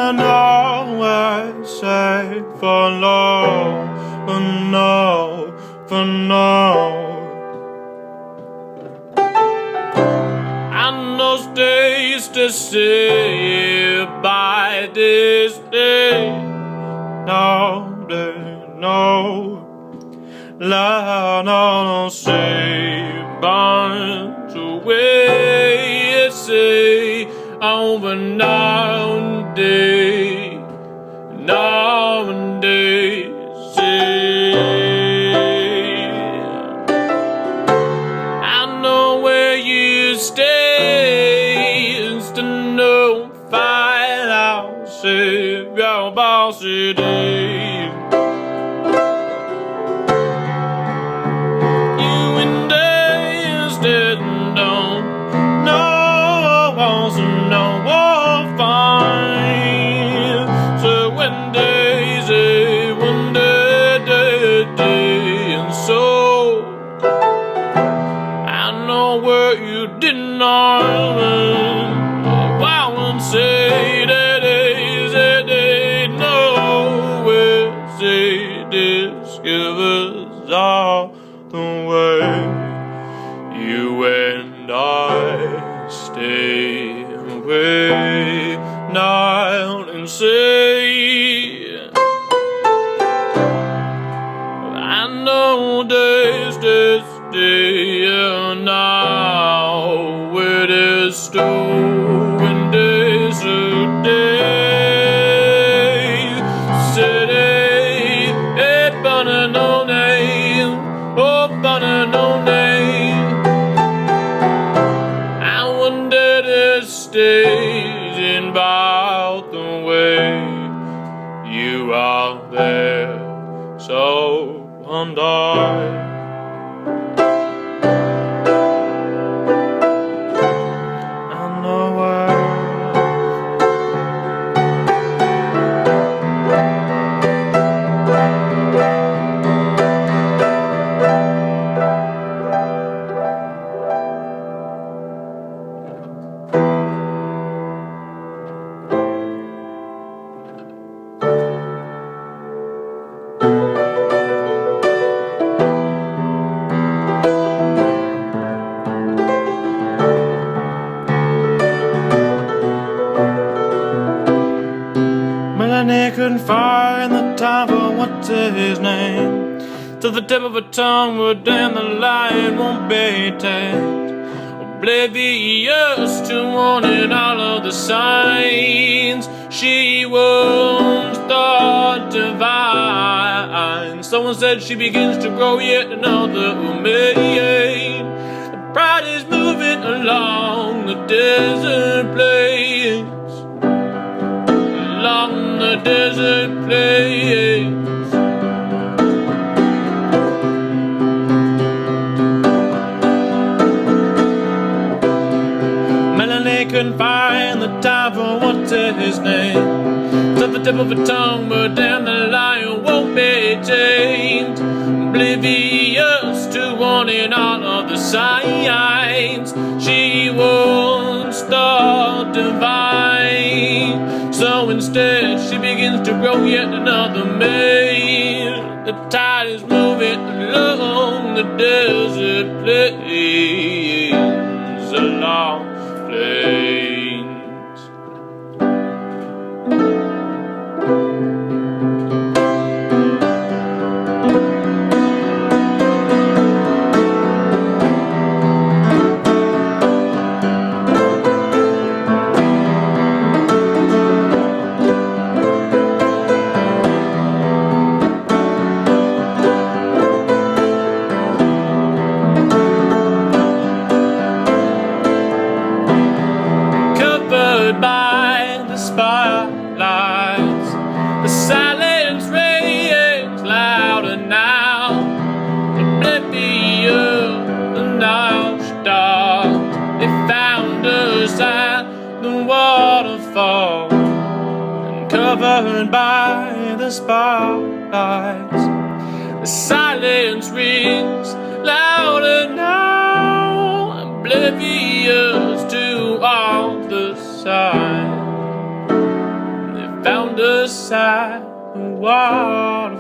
and always say for love, for no, for no. And those days to say by this day, no, no, la, no, say by the way you say over nowadays, I know where you stay, it's to no fight, I'll save your boss today. You and I instead don't know what's no fine. So when days one day, and so I know where you did not wow and say that they know where say discovers all the way you and I stay away night and say I know days now it is still when days a day city it burning no name oh burning no name I wonder this stage in about the way you are there so and I know where Melanie couldn't find the time for what's his name. To the tip of her tongue, but then the line won't be tamed. Oblivious to wanting all of the signs, she was thought divine. Someone said she begins to grow yet another maid. The bride is moving along the desert plains. Along the desert plains. Melanie couldn't find the time for what's his name. To the tip of her tongue, but then the line won't be tamed. Oblivious to wanting all of the signs, she was thought divine. So instead she begins to grow yet another maid. The tide is moving along the desert plains, along plains. By the spotlights, the silence rings louder now. Oblivious, and now she stopped. They found us at the waterfall, and covered by the spotlights, the silence rings louder now. Oblivious to all the signs. They found us at the waterfall.